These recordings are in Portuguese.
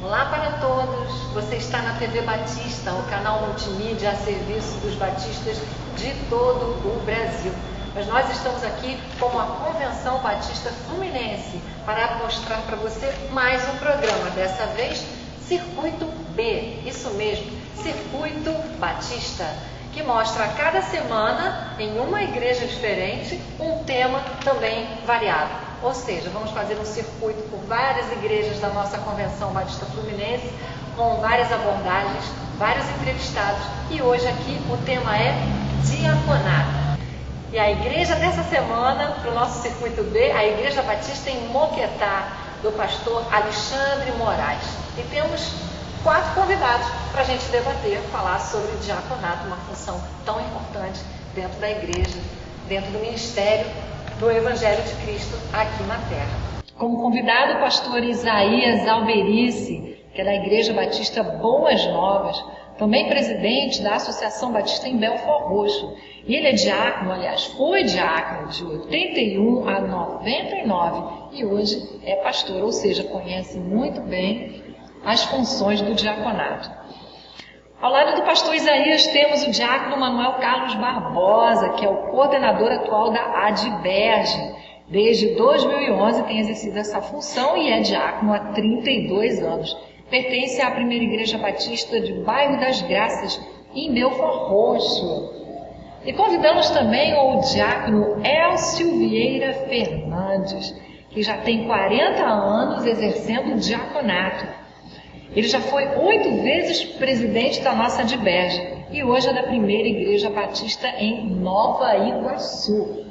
Olá para todos! Você está na TV Batista, o canal multimídia a serviço dos batistas de todo o Brasil. Mas nós estamos aqui como a Convenção Batista Fluminense para mostrar para você mais um programa, dessa vez Circuito B, isso mesmo, Circuito Batista, que mostra a cada semana, em uma igreja diferente, um tema também variado. Ou seja, vamos fazer um circuito por várias igrejas da nossa Convenção Batista Fluminense, com várias abordagens, vários entrevistados, e hoje aqui o tema é diaconato. E a igreja dessa semana, para o nosso Circuito B, a Igreja Batista em Moquetá, do pastor Alexandre Moraes. E temos 4 convidados para a gente debater, falar sobre o diaconato, uma função tão importante dentro da igreja, dentro do ministério do Evangelho de Cristo aqui na Terra. Como convidado, o pastor Isaías Alberici, que é da Igreja Batista Boas Novas, também presidente da Associação Batista em Belford Roxo. E ele é diácono, aliás, foi diácono de 81 a 99 e hoje é pastor, ou seja, conhece muito bem as funções do diaconato. Ao lado do pastor Isaías temos o diácono Manuel Carlos Barbosa, que é o coordenador atual da ADBERGE. Desde 2011 tem exercido essa função e é diácono há 32 anos. Pertence à Primeira Igreja Batista de Bairro das Graças, em Belford Roxo. E convidamos também o diácono Elcio Vieira Fernandes, que já tem 40 anos exercendo o diaconato. Ele já foi 8 vezes presidente da nossa ADBERGE e hoje é da Primeira Igreja Batista em Nova Iguaçu.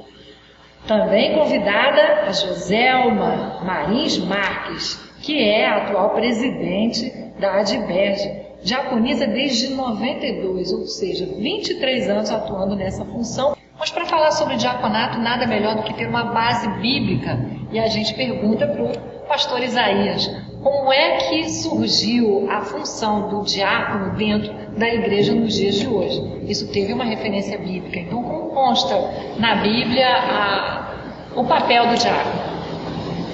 Também convidada a Joselma Marins Marques, que é a atual presidente da ADBERGE. Diaconisa desde 92, ou seja, 23 anos atuando nessa função. Mas para falar sobre diaconato, nada melhor do que ter uma base bíblica. E a gente pergunta para o pastor Isaías, como é que surgiu a função do diácono dentro da igreja nos dias de hoje? Isso teve uma referência bíblica. Então, como consta na Bíblia o papel do diácono?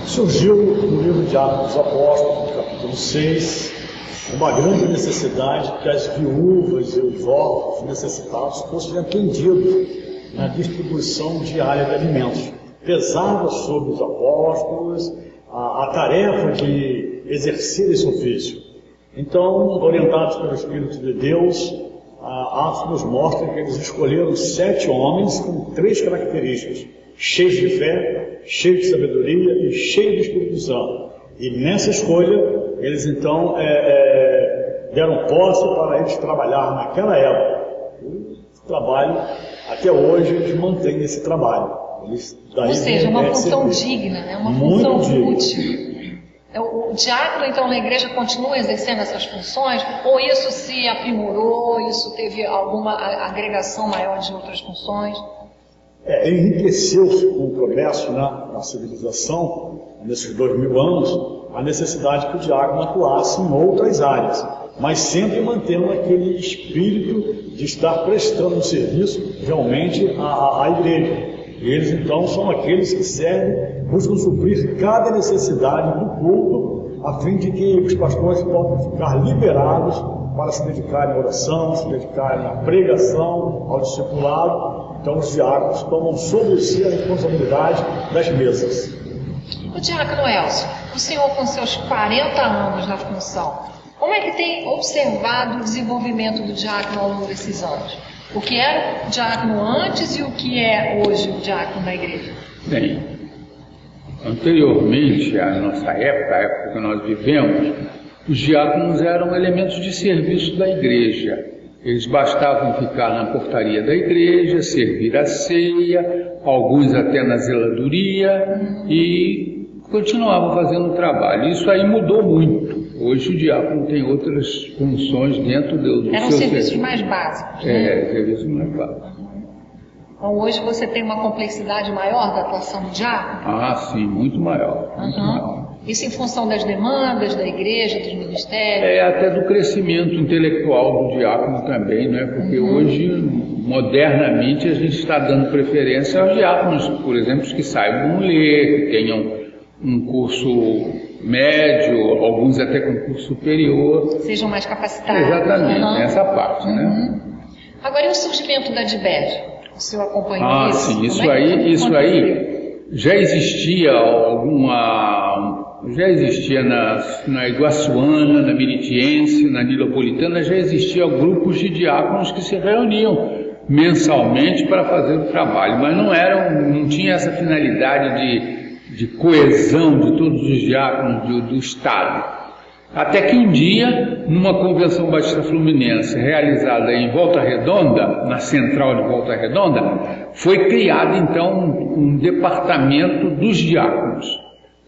Surgiu no livro de Atos dos Apóstolos, capítulo 6, uma grande necessidade que as viúvas e os órfãos necessitados fossem atendidos na distribuição diária de alimentos. Pesava sobre os apóstolos a tarefa de exercer esse ofício. Então, orientados pelo Espírito de Deus, Atos nos mostra que eles escolheram 7 homens com 3 características: cheios de fé, cheios de sabedoria e cheios do Espírito Santo. E nessa escolha, eles então deram posse para eles trabalhar naquela época. O trabalho, até hoje, eles mantêm esse trabalho. Ou seja, uma função digna, né? Uma função útil. O diácono, então, na igreja continua exercendo essas funções? Ou isso se aprimorou, isso teve alguma agregação maior de outras funções? Enriqueceu o progresso na civilização, nesses 2000 anos, a necessidade que o diácono atuasse em outras áreas, mas sempre mantendo aquele espírito de estar prestando um serviço realmente à igreja. E eles então são aqueles que servem, buscam suprir cada necessidade do culto, a fim de que os pastores possam ficar liberados para se dedicarem à oração, se dedicarem à pregação, ao discipulado. Então os diáconos tomam sobre si a responsabilidade das mesas. O diácono Elcio, o senhor com seus 40 anos na função, como é que tem observado o desenvolvimento do diácono ao longo desses anos? O que era o diácono antes e o que é hoje o diácono da igreja? Bem, anteriormente à nossa época, a época que nós vivemos, os diáconos eram elementos de serviço da igreja. Eles bastavam ficar na portaria da igreja, servir a ceia, alguns até na zeladoria, e continuavam fazendo o trabalho. Isso aí mudou muito. Hoje o diácono tem outras funções dentro do seu eram serviços mais básicos, né? Serviços mais básicos. Então hoje você tem uma complexidade maior da atuação do diácono? Ah, sim, muito maior. Muito maior. Isso em função das demandas da igreja, dos ministérios? Até do crescimento intelectual do diácono também, né? Porque hoje, modernamente, a gente está dando preferência aos diáconos, por exemplo, que saibam ler, que tenham um curso médio, alguns até com curso superior. Sejam mais capacitados. Exatamente, essa parte, né? Agora, e o surgimento da ADBERJ? O senhor acompanhou isso? Sim, isso aí já existia na Iguaçuana, na Meritiense, na Nilopolitana, já existiam grupos de diáconos que se reuniam mensalmente para fazer o trabalho, mas não tinha essa finalidade de coesão de todos os diáconos do Estado. Até que um dia, numa convenção batista fluminense realizada em Volta Redonda, na central de Volta Redonda, foi criado então um departamento dos diáconos.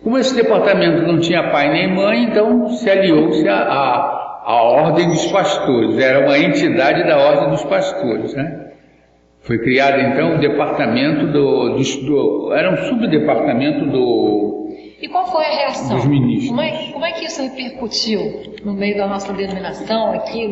Como esse departamento não tinha pai nem mãe, então se aliou-se à Ordem dos Pastores, era uma entidade da Ordem dos Pastores, né? Foi criado então o departamento era um subdepartamento E qual foi a reação? Dos ministros. Como é que isso repercutiu no meio da nossa denominação aqui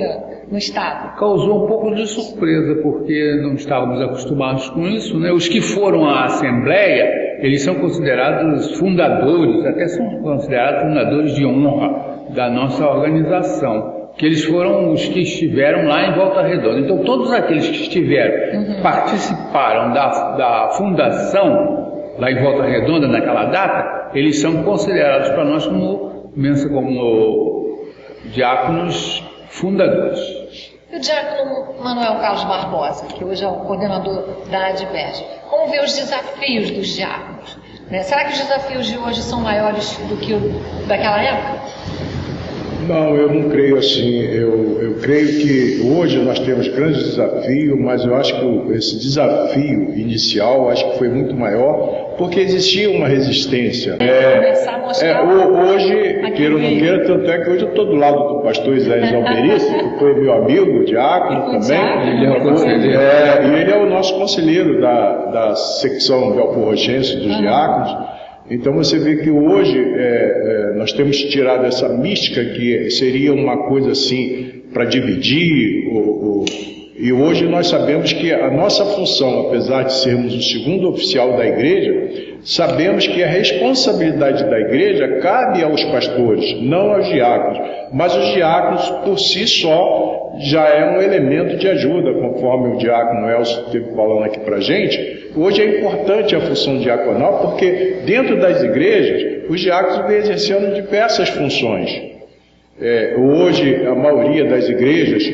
no Estado? Causou um pouco de surpresa, porque não estávamos acostumados com isso, né? Os que foram à Assembleia, eles são considerados fundadores, até são considerados fundadores de honra da nossa organização, que eles foram os que estiveram lá em Volta Redonda. Então todos aqueles que estiveram, participaram da fundação lá em Volta Redonda naquela data, eles são considerados para nós como diáconos fundadores. E o diácono Manuel Carlos Barbosa, que hoje é o coordenador da ADBERJ, como vê os desafios dos diáconos? Né? Será que os desafios de hoje são maiores do que daquela época? Não, eu não creio assim. Eu creio que hoje nós temos grandes desafios, mas eu acho que esse desafio inicial acho que foi muito maior, porque existia uma resistência. Hoje, queira ou não queira, tanto é que hoje eu estou do lado do pastor Isaías Alberice, que foi meu amigo, diácono também. Ele é o conselheiro. E ele é o nosso conselheiro da secção belforroxense dos diáconos. Então você vê que hoje nós temos tirado essa mística que seria uma coisa assim para dividir, e hoje nós sabemos que a nossa função, apesar de sermos o segundo oficial da igreja, sabemos que a responsabilidade da igreja cabe aos pastores, não aos diáconos, mas os diáconos por si só já é um elemento de ajuda, conforme o diácono Elcio esteve falando aqui para a gente. Hoje é importante a função diaconal, porque dentro das igrejas, os diáconos vêm exercendo diversas funções. Hoje, a maioria das igrejas,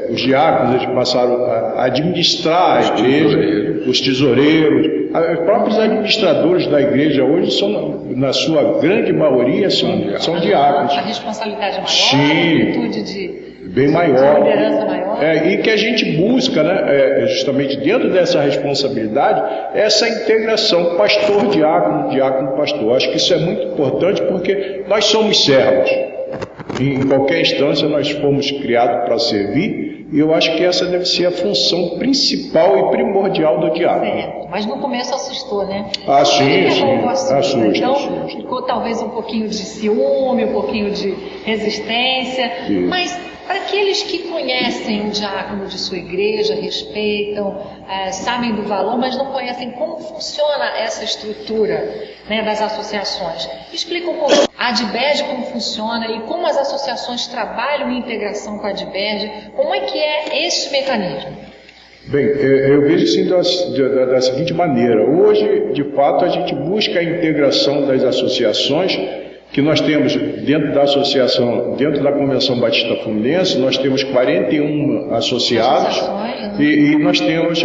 os diáconos eles passaram a administrar a igreja, os tesoureiros, os próprios administradores da igreja hoje são, na sua grande maioria, são diáconos. A responsabilidade maior, Sim, a atitude bem maior. De liderança maior. E que a gente busca, né, justamente dentro dessa responsabilidade, essa integração pastor-diácono, diácono-pastor. Acho que isso é muito importante porque nós somos servos. Em qualquer instância nós fomos criados para servir, e eu acho que essa deve ser a função principal e primordial do diácono. Certo, mas no começo assustou, né? Sim, assusta. Então ficou talvez um pouquinho de ciúme, um pouquinho de resistência, sim. Mas para aqueles que conhecem o diácono de sua igreja, respeitam, sabem do valor, mas não conhecem como funciona essa estrutura, né, das associações. Explica um pouco a ADBERJ como funciona e como as associações trabalham em integração com a ADBERJ, como é que é esse mecanismo? Bem, eu vejo assim da seguinte maneira. Hoje, de fato, a gente busca a integração das associações que nós temos dentro da associação, dentro da Convenção Batista Fluminense, nós temos 41 associados e nós temos,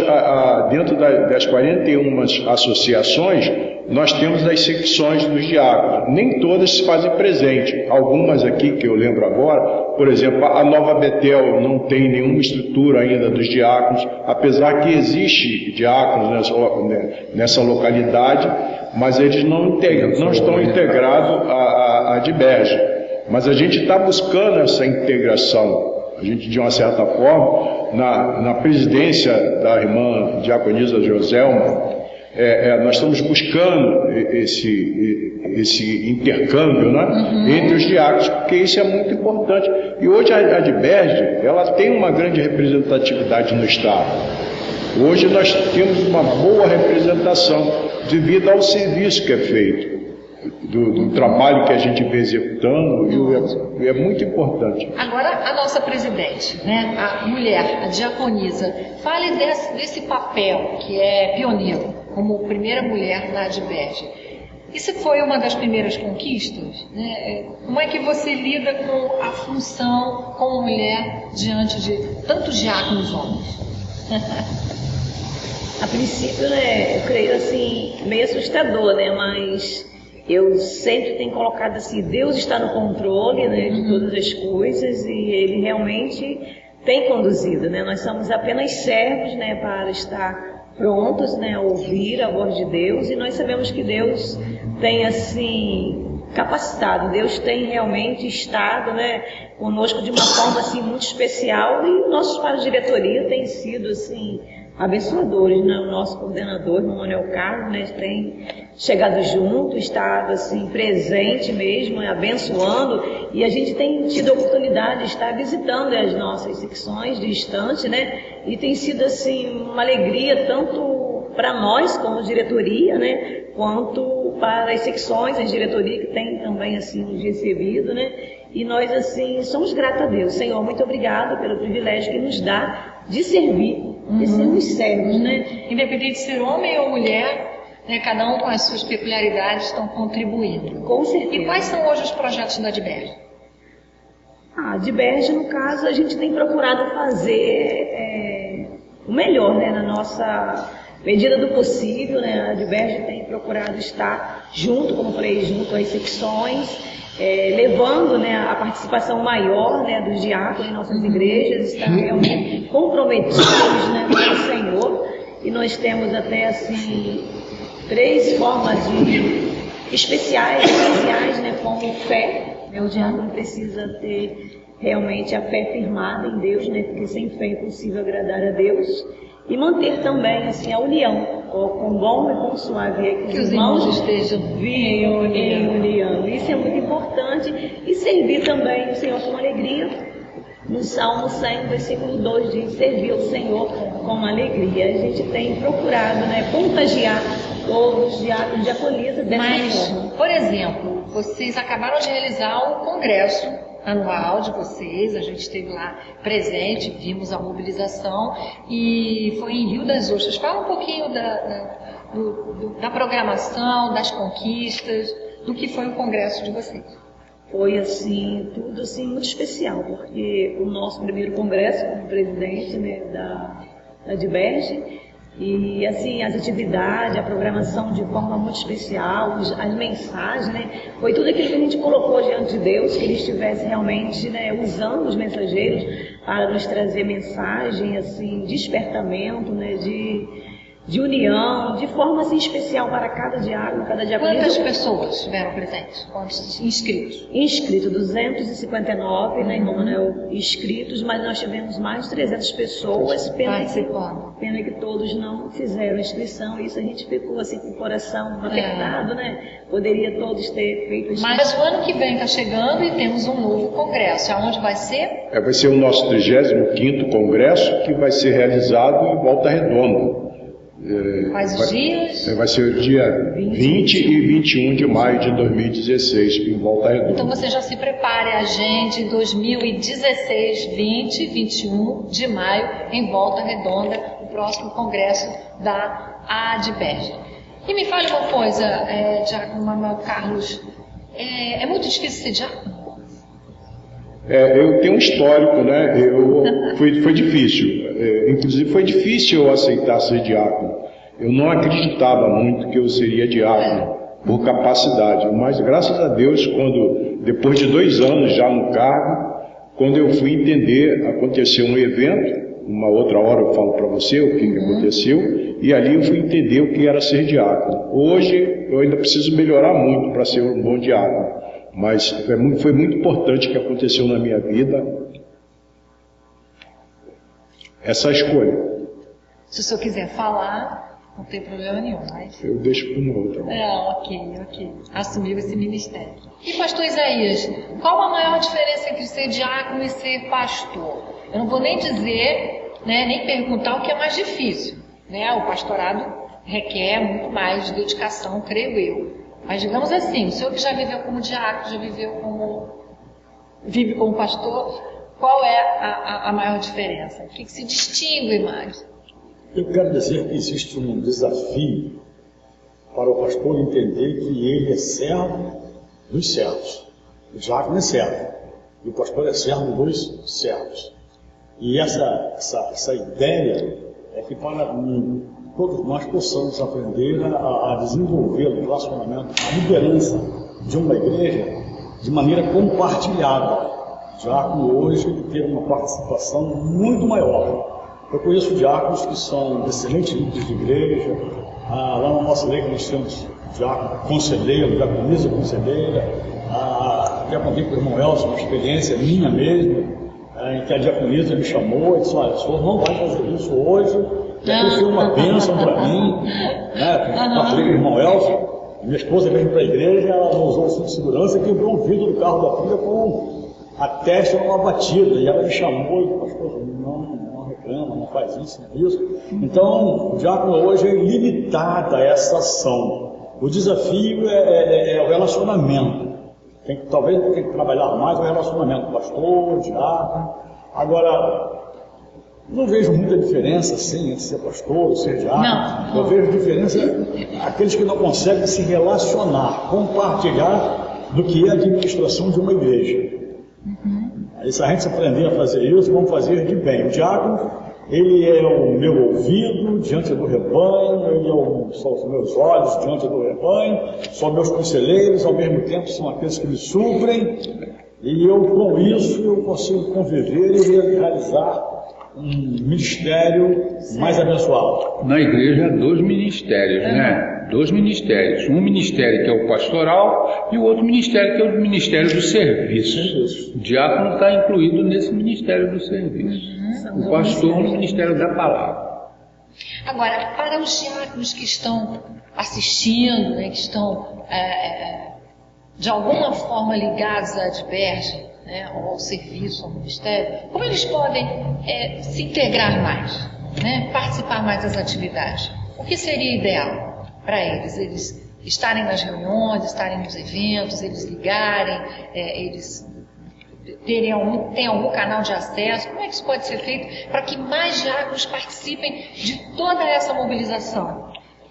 dentro das 41 associações, nós temos as secções dos diáconos. Nem todas se fazem presente. Algumas aqui que eu lembro agora, por exemplo, a Nova Betel não tem nenhuma estrutura ainda dos diáconos, apesar que existe diáconos nessa localidade, mas eles não estão integrados à ADBERJ. Mas a gente está buscando essa integração. A gente, de uma certa forma, na presidência da irmã diaconisa Joselma, nós estamos buscando esse intercâmbio, né, entre os diáconos, porque isso é muito importante. E hoje a ADBERJ, ela tem uma grande representatividade no Estado. Hoje nós temos uma boa representação devido ao serviço que é feito. do trabalho que a gente vem executando, e é muito importante. Agora, a nossa presidente, né, a mulher, a diaconisa, fale desse papel que é pioneiro, como primeira mulher na ADBERJ. Isso foi uma das primeiras conquistas, né? Como é que você lida com a função como mulher diante de tantos diáconos homens? A princípio, né, eu creio assim, meio assustador, né, mas eu sempre tenho colocado assim, Deus está no controle, né, de todas as coisas, e Ele realmente tem conduzido, né, nós somos apenas servos, né, para estar prontos, né, a ouvir a voz de Deus, e nós sabemos que Deus tem assim capacitado, Deus tem realmente estado, né, conosco de uma forma assim muito especial, e nossos para a diretoria têm sido assim abençoadores, né? O nosso coordenador, o Manuel Carlos, né, tem chegado junto, estado assim presente mesmo, abençoando, e a gente tem tido a oportunidade de estar visitando as nossas secções distante, né? E tem sido assim uma alegria tanto para nós como diretoria, né, quanto para as secções, a diretoria que tem também assim nos recebido, né? E nós assim somos gratos a Deus. Senhor, muito obrigado pelo privilégio que nos dá de servir, de sermos servos, né? Independente de ser homem ou mulher, né, cada um com as suas peculiaridades estão contribuindo. Com certeza. E quais são hoje os projetos da ADBERJ? A ADBERJ, no caso, a gente tem procurado fazer o melhor, né, na nossa medida do possível, né? A ADBERJ tem procurado estar junto, como falei, junto às secções, levando, né, a participação maior, né, dos diáconos em nossas igrejas, estar realmente comprometidos, né, com o Senhor. E nós temos até assim 3 formas especiais, né, como fé. O diácono precisa ter realmente a fé firmada em Deus, né, porque sem fé é impossível agradar a Deus. E manter também assim a união, com bom e com suave, que os irmãos estejam em união. Isso é muito importante. E servir também o Senhor com alegria. No Salmo 100, versículo 2 diz: servir o Senhor com alegria. A gente tem procurado, né, contagiar todos os diáconos, diaconisa dessa forma. Por exemplo, vocês acabaram de realizar o congresso anual de vocês, a gente esteve lá presente, vimos a mobilização e foi em Rio das Ostras. Fala um pouquinho da programação, das conquistas, do que foi o congresso de vocês. Foi assim, tudo assim muito especial, porque o nosso primeiro congresso como presidente, né, da ADBERJ, e assim, as atividades, a programação de forma muito especial, as mensagens, né? Foi tudo aquilo que a gente colocou diante de Deus, que Ele estivesse realmente, né, usando os mensageiros para nos trazer mensagem, assim, despertamento, né, de união, de forma assim especial para cada diácono, cada diaconisa. Quantas pessoas tiveram presentes? Quantos inscritos? Inscritos, 259, né, irmão Manuel, inscritos, mas nós tivemos mais de 300 pessoas participando. Pena que todos não fizeram inscrição, isso a gente ficou assim com o coração apertado, né? Poderia todos ter feito inscrição. Mas o ano que vem está chegando e temos um novo congresso. Aonde vai ser? Vai ser o nosso 35º congresso, que vai ser realizado em Volta Redonda. Quais os dias? Vai ser o dia 20 e 21 de maio de 2016, em Volta Redonda. Então você já se prepare, agende 2016, 20 e 21 de maio, em Volta Redonda, o próximo congresso da ADBERJ. E me fale uma coisa, Diácono Manuel Carlos, é muito difícil ser diácono? Eu tenho um histórico, né? Foi difícil. Inclusive foi difícil eu aceitar ser diácono. Eu não acreditava muito que eu seria diácono por capacidade. Mas graças a Deus, depois de 2 anos já no cargo, quando eu fui entender, aconteceu um evento. Uma outra hora eu falo para você o que aconteceu. E ali eu fui entender o que era ser diácono. Hoje eu ainda preciso melhorar muito para ser um bom diácono. Mas foi muito importante que aconteceu na minha vida essa escolha. Se o senhor quiser falar, não tem problema nenhum, mas... Eu deixo para uma outra. Ok. Assumiu esse ministério. E pastor Isaías, qual a maior diferença entre ser diácono e ser pastor? Eu não vou nem dizer, né, nem perguntar o que é mais difícil, né? O pastorado requer muito mais dedicação, creio eu. Mas digamos assim, o senhor que já viveu como diácono, vive como pastor, qual é a maior diferença? O que se distingue mais? Eu quero dizer que existe um desafio para o pastor entender que ele é servo dos servos. O diácono é servo, e o pastor é servo dos servos. E essa ideia é que para todos nós possamos aprender a desenvolver o relacionamento, a liderança de uma igreja de maneira compartilhada. O diácono hoje ele tem uma participação muito maior. Eu conheço diáconos que são excelentes líderes de igreja. Lá na nossa igreja nós temos diácono conselheiro, diaconisa conselheira. Diaconei com o irmão Elson, uma experiência minha mesmo, em que a diaconisa me chamou e disse: olha, o senhor não vai fazer isso hoje. Depois foi uma bênção para mim, né? Falei com o irmão Elson. Minha esposa veio para a igreja, ela não usou o cinto de segurança e quebrou o vidro do carro da filha com a testa numa batida. E ela me chamou e falou: pastor, não reclama, não faz isso, não é isso. Então, o diácono hoje é limitada a essa ação. O desafio é o relacionamento. Talvez tenha que trabalhar mais o relacionamento pastor, diácono. Agora, não vejo muita diferença assim entre ser pastor e ser diácono. Não. Eu vejo diferença aqueles que não conseguem se relacionar, compartilhar do que é a administração de uma igreja. Aí, se a gente aprender a fazer isso, vamos fazer de bem. O diácono, ele é o meu ouvido diante do rebanho, são os meus olhos diante do rebanho, são meus conselheiros, ao mesmo tempo são aqueles que me suprem, e eu, com isso, eu consigo conviver e realizar um ministério mais abençoado. Na igreja há 2 ministérios, né? 2 ministérios. Um ministério que é o pastoral e o outro ministério que é o ministério do serviço. O diácono está incluído nesse ministério do serviço. O pastor no ministério da palavra. Agora, para os diáconos que estão assistindo, né, que estão de alguma forma ligados à Adverge, né, ao serviço, ao ministério, como eles podem se integrar mais, né, participar mais das atividades? O que seria ideal para eles? Eles estarem nas reuniões, estarem nos eventos, eles ligarem, eles terem algum canal de acesso? Como é que isso pode ser feito para que mais diáconos participem de toda essa mobilização?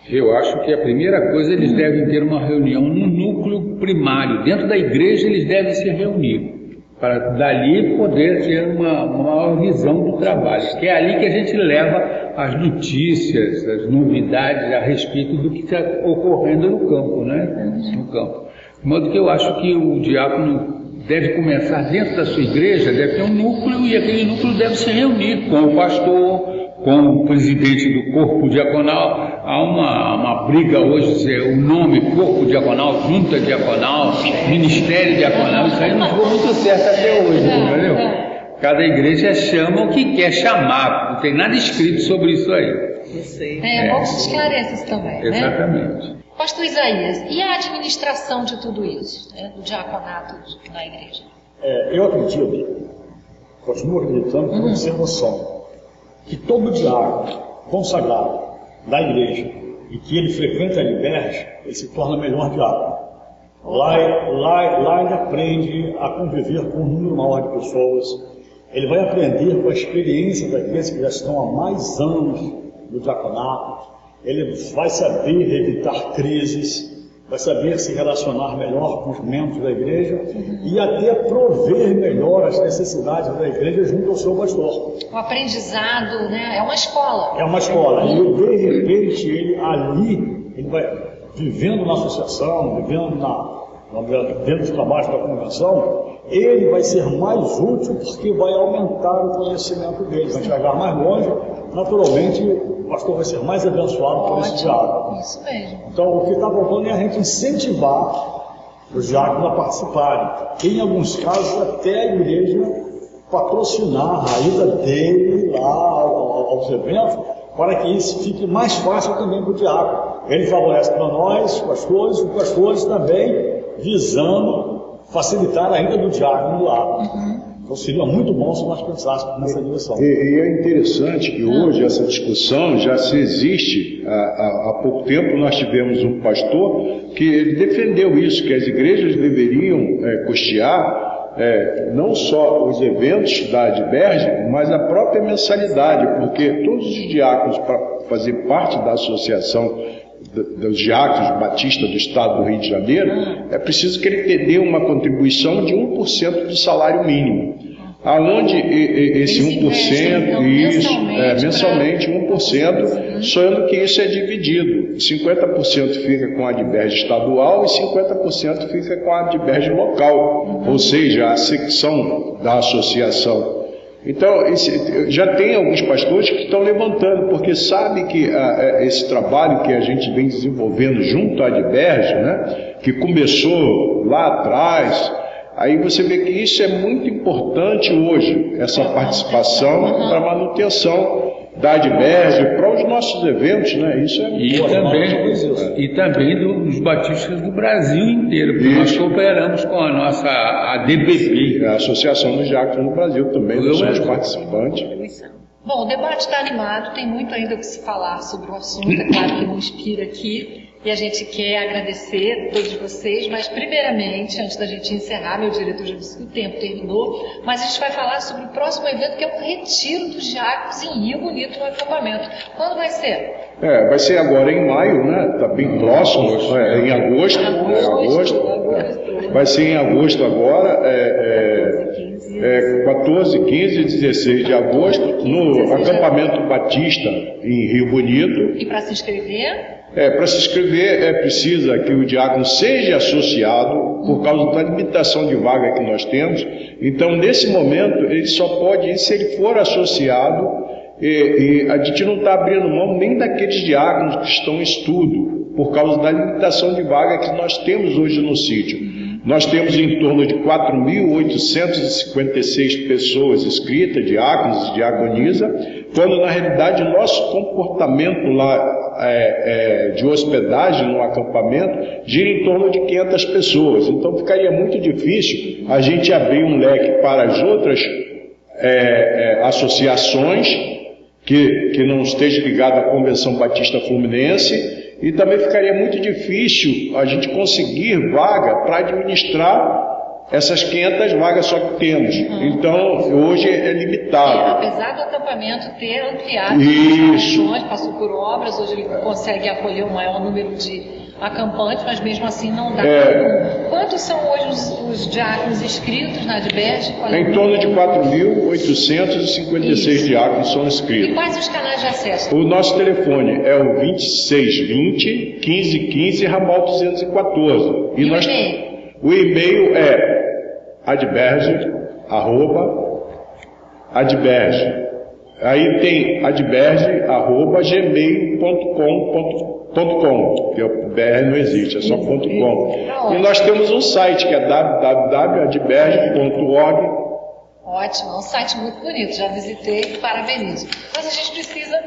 Eu acho que a primeira coisa, eles devem ter uma reunião no núcleo primário. Dentro da igreja eles devem se reunir, para dali poder ter uma maior visão do trabalho, que é ali que a gente leva as notícias, as novidades a respeito do que está ocorrendo no campo, né? No campo. De modo que eu acho que o diácono deve começar dentro da sua igreja, deve ter um núcleo, e aquele núcleo deve se reunir com o pastor, com o presidente do corpo diaconal. Há uma briga hoje, o nome corpo diaconal, junta diaconal, ministério diaconal, isso aí não ficou muito certo até hoje, entendeu? Cada igreja chama o que quer chamar, não tem nada escrito sobre isso aí. Bom que se esclareça isso também, né? Exatamente. Pastor Isaías, e a administração de tudo isso, né, do diaconato na igreja? Eu acredito, continuo acreditando com observação, que todo diácono consagrado da igreja e que ele frequenta a Adverge, ele se torna melhor diácono. Lá ele aprende a conviver com um número maior de pessoas, ele vai aprender com a experiência daqueles que já estão há mais anos no diaconato, ele vai saber evitar crises, vai saber se relacionar melhor com os membros da igreja e até prover melhor as necessidades da igreja junto ao seu pastor. O aprendizado, né? É uma escola. É uma escola. E de repente ele vai vivendo na associação, vivendo dentro dos trabalhos da convenção, ele vai ser mais útil porque vai aumentar o conhecimento dele, vai chegar mais longe, naturalmente o pastor vai ser mais abençoado por esse diácono. Isso mesmo. Então, o que está faltando é a gente incentivar os diáconos a participarem. Em alguns casos, até a igreja patrocinar a ida dele lá aos eventos, para que isso fique mais fácil também para o diácono. Ele favorece para nós, pastores, os pastores também visando facilitar a ida do diácono lá. Então seria muito bom se nós pensássemos nessa direção. E é interessante que hoje essa discussão já se existe. Há pouco tempo nós tivemos um pastor que ele defendeu isso, que as igrejas deveriam custear não só os eventos da Adberge, mas a própria mensalidade, porque todos os diáconos, para fazer parte da associação dos diáconos batistas do Estado do Rio de Janeiro, é preciso que ele dê uma contribuição de 1% do salário mínimo. Aonde esse 1%, mensalmente 1%, sendo que isso é dividido. 50% fica com a Adberge estadual e 50% fica com a Adberge local, ou seja, a secção da associação. Então, já tem alguns pastores que estão levantando, porque sabe que esse trabalho que a gente vem desenvolvendo junto à Adberge, né, que começou lá atrás, aí você vê que isso é muito importante hoje, essa participação para a manutenção da Adberge, para os nossos eventos, né? Isso é e também dos batistas do Brasil inteiro, porque nós cooperamos com a nossa ADBB, a Associação dos Diáconos no Brasil também, nós somos participantes. Bom, o debate está animado, tem muito ainda o que se falar sobre o assunto, é claro que não inspira aqui, e a gente quer agradecer a todos vocês, mas primeiramente, antes da gente encerrar, meu diretor já disse que o tempo terminou, mas a gente vai falar sobre o próximo evento, que é o Retiro dos Diáconos em Rio Bonito, no acampamento. Quando vai ser? Vai ser agora em maio, né? Está bem próximo, em agosto. Vai ser em agosto agora, 14, 15 e 16 de agosto, no acampamento Batista em Rio Bonito. E para se inscrever? Para se inscrever precisa que o diácono seja associado, por causa da limitação de vaga que nós temos. Então, nesse momento, ele só pode ir se ele for associado, e a gente não está abrindo mão nem daqueles diáconos que estão em estudo, por causa da limitação de vaga que nós temos hoje no sítio. Nós temos em torno de 4.856 pessoas inscritas, diáconos e diaconisa, quando na realidade o nosso comportamento lá de hospedagem no acampamento gira em torno de 500 pessoas. Então ficaria muito difícil a gente abrir um leque para as outras associações que não esteja ligada à Convenção Batista Fluminense. E também ficaria muito difícil a gente conseguir vaga para administrar essas 500 vagas só que temos. Então, hoje é limitado. Apesar do acampamento ter ampliado as instalações, passou por obras, hoje ele consegue acolher um maior número de acampantes, mas mesmo assim não dá. Quantos são hoje os diáconos inscritos na Adberge? Em torno de 4.856 diáconos são inscritos. E quais os canais de acesso? O nosso telefone é o 2620 1515 ramal 214. E o e-mail? O e-mail é adberge. Aí tem adberge@gmail.com, que o BR não existe, é só .com. E nós temos um site que é www.adberge.org. Ótimo, é um site muito bonito, já visitei e parabenizo. Mas a gente precisa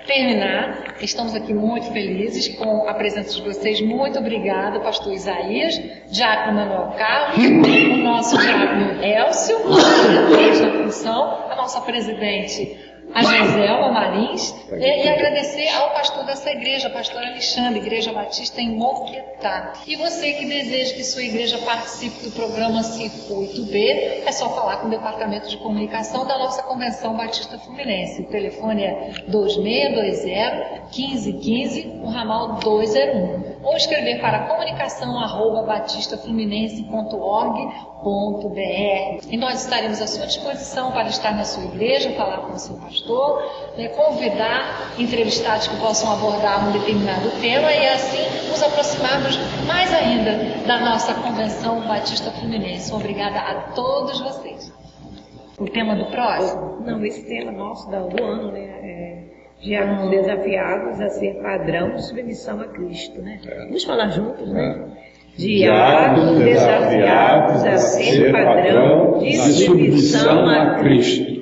terminar, estamos aqui muito felizes com a presença de vocês. Muito obrigada, pastor Isaías, diácono Manuel Carlos, o nosso diácono Elcio, na função, a nossa presidente a Gisela Marins, e agradecer ao pastor dessa igreja, pastor Alexandre, Igreja Batista em Moquetá. E você que deseja que sua igreja participe do programa Circuito B, é só falar com o Departamento de Comunicação da nossa Convenção Batista Fluminense. O telefone é 2620-1515, o ramal 201. Ou escrever para comunicação@batistafluminense.org.br. E nós estaremos à sua disposição para estar na sua igreja, falar com o seu pastor, convidar entrevistados que possam abordar um determinado tema e assim nos aproximarmos mais ainda da nossa Convenção Batista Fluminense. Obrigada a todos vocês. O tema do próximo? Não, esse tema nosso do ano, né? Diáconos desafiados a ser padrão de submissão a Cristo, né? Vamos falar juntos, né? Diáconos desafiados a ser padrão de submissão a Cristo.